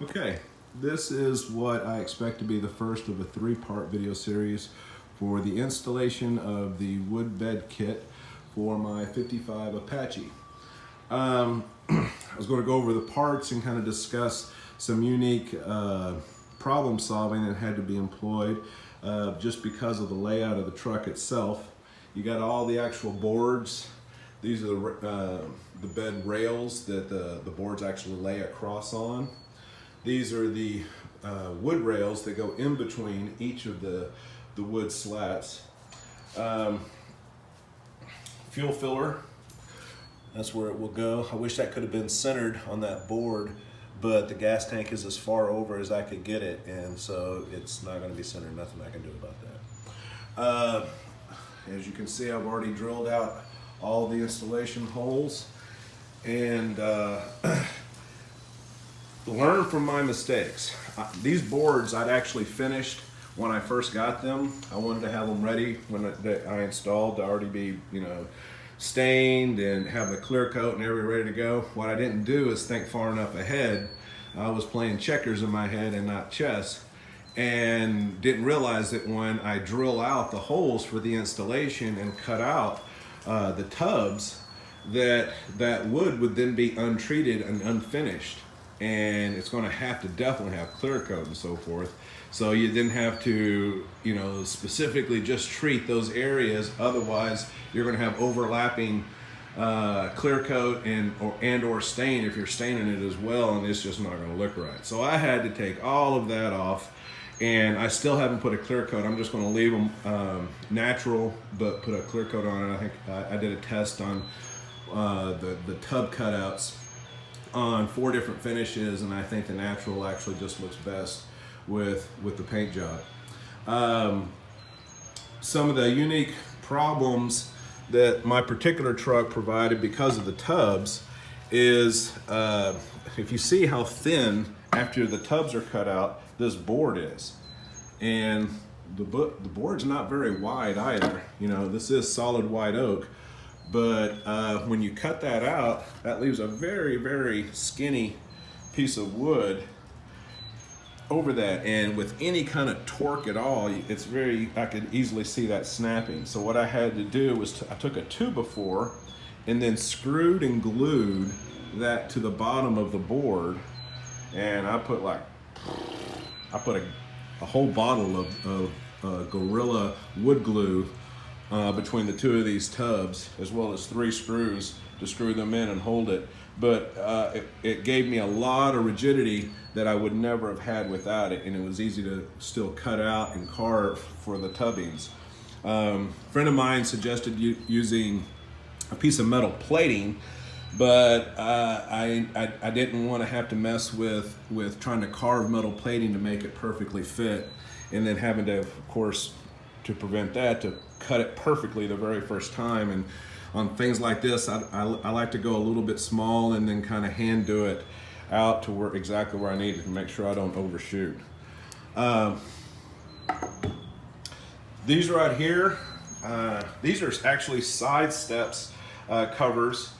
Okay, this is what I expect to be the first of a three-part video series for the installation of the wood bed kit for my 55 Apache. I was going to go over the parts and kind of discuss some unique problem solving that had to be employed just because of the layout of the truck itself. You got all the actual boards. These are the bed rails that the boards actually lay across on. These are the wood rails that go in between each of the wood slats. Fuel filler, that's where it will go. I wish that could have been centered on that board, but the gas tank is as far over as I could get it, and so it's not going to be centered. Nothing I can do about that. As you can see, I've already drilled out all the installation holes, and learn from my mistakes. These boards I'd actually finished when I first got them. I wanted to have them ready when I installed to already be, stained and have the clear coat and everything ready to go. What I didn't do is think far enough ahead. I was playing checkers in my head and not chess, and didn't realize that when I drill out the holes for the installation and cut out the tubs, that wood would then be untreated and unfinished, and it's going to have to definitely have clear coat and so forth. So you didn't have to, specifically just treat those areas. Otherwise, you're going to have overlapping clear coat and or stain if you're staining it as well, and it's just not going to look right. So I had to take all of that off, and I still haven't put a clear coat. I'm just going to leave them natural, but put a clear coat on it. I think I did a test on the tub cutouts on 4 different finishes, and I think the natural actually just looks best with the paint job. Some of the unique problems that my particular truck provided because of the tubs is if you see how thin after the tubs are cut out this board is, and the board's not very wide either. This is solid white oak, but when you cut that out, that leaves a very, very skinny piece of wood over that, and with any kind of torque at all, I could easily see that snapping. So what I had to do was I took a 2x4 and then screwed and glued that to the bottom of the board, and I put a whole bottle of Gorilla wood glue between the 2 of these tubs, as well as 3 screws to screw them in and hold it. But it gave me a lot of rigidity that I would never have had without it, and it was easy to still cut out and carve for the tubbings. A friend of mine suggested using a piece of metal plating, but I didn't want to have to mess with trying to carve metal plating to make it perfectly fit, and then having to, of course, to prevent that, to cut it perfectly the very first time. And on things like this, I like to go a little bit small and then kind of hand do it out to exactly where I need it to make sure I don't overshoot. These right here, these are actually side steps covers,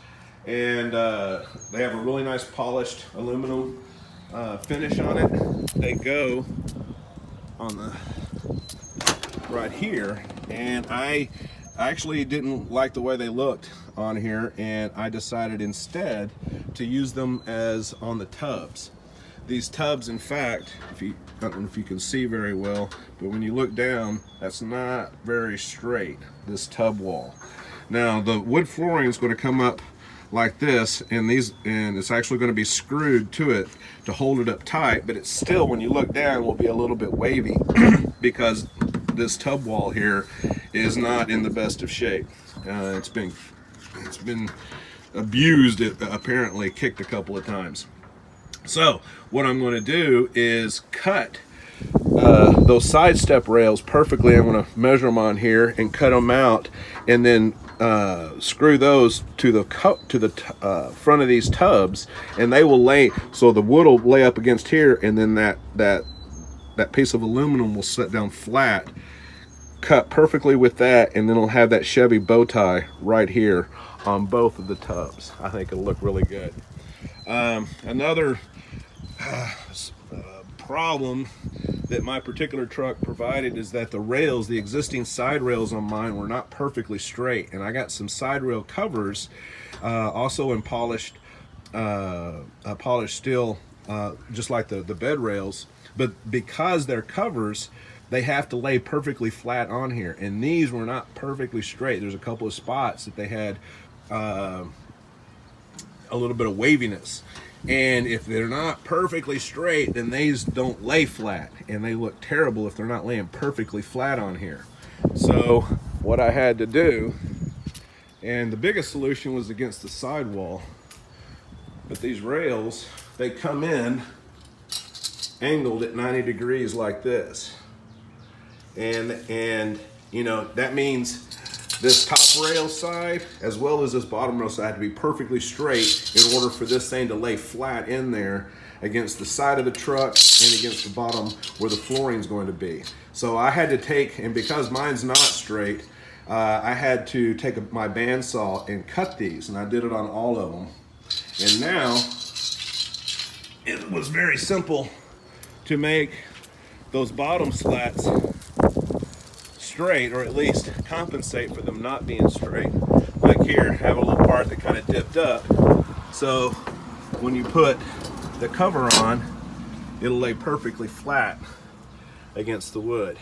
and they have a really nice polished aluminum finish on it. They go on the right here, and I actually didn't like the way they looked on here, and I decided instead to use them as on the tubs. These tubs, in fact, I don't know if you can see very well, but when you look down, that's not very straight, this tub wall. Now the wood flooring is going to come up like this, and it's actually going to be screwed to it to hold it up tight, but it's still, when you look down, will be a little bit wavy because this tub wall here is not in the best of shape. It's been abused, apparently kicked a couple of times. So what I'm going to do is cut those side step rails perfectly. I'm going to measure them on here and cut them out, and then screw those to the front of these tubs, and they will lay, so the wood will lay up against here, and then that piece of aluminum will sit down flat, cut perfectly with that, and then it'll have that Chevy bow tie right here on both of the tubs. I think it'll look really good. Another problem that my particular truck provided is that the rails, the existing side rails on mine, were not perfectly straight, and I got some side rail covers also in polished steel, just like the bed rails, but because they're covers, they have to lay perfectly flat on here, and these were not perfectly straight. There's a couple of spots that they had a little bit of waviness, and if they're not perfectly straight, then these don't lay flat, and they look terrible if they're not laying perfectly flat on here. So what I had to do, and the biggest solution was against the sidewall, but these rails, they come in angled at 90 degrees like this, and you know, that means this top rail side as well as this bottom rail side had to be perfectly straight in order for this thing to lay flat in there against the side of the truck and against the bottom where the flooring is going to be. So I had to take, and because mine's not straight, I had to take my bandsaw and cut these, and I did it on all of them. And now it was very simple to make those bottom slats straight, or at least compensate for them not being straight. Like here, have a little part that kind of dipped up, so when you put the cover on, it'll lay perfectly flat against the wood.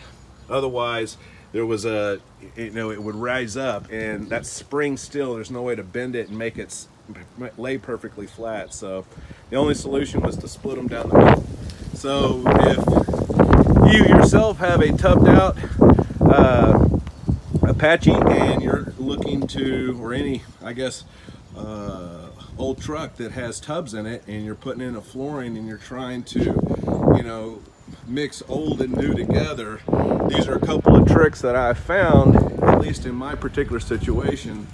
Otherwise, there was a, you know, it would rise up, and that spring steel, there's no way to bend it and make it lay perfectly flat. So the only solution was to split them down the middle. So if you yourself have a tubbed out Apache and you're looking to, or any, I guess, old truck that has tubs in it, and you're putting in a flooring and you're trying to, you know, mix old and new together, these are a couple of tricks that I found, at least in my particular situation,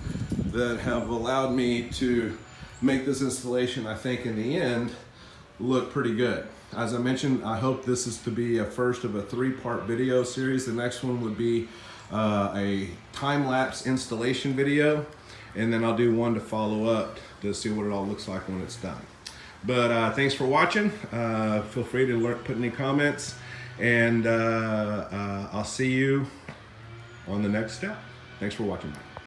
that have allowed me to make this installation, I think in the end, look pretty good. As I mentioned, I hope this is to be a first of a 3-part video series. The next one would be a time-lapse installation video, and then I'll do one to follow up to see what it all looks like when it's done. But thanks for watching. Feel free to put any comments, and I'll see you on the next step. Thanks for watching.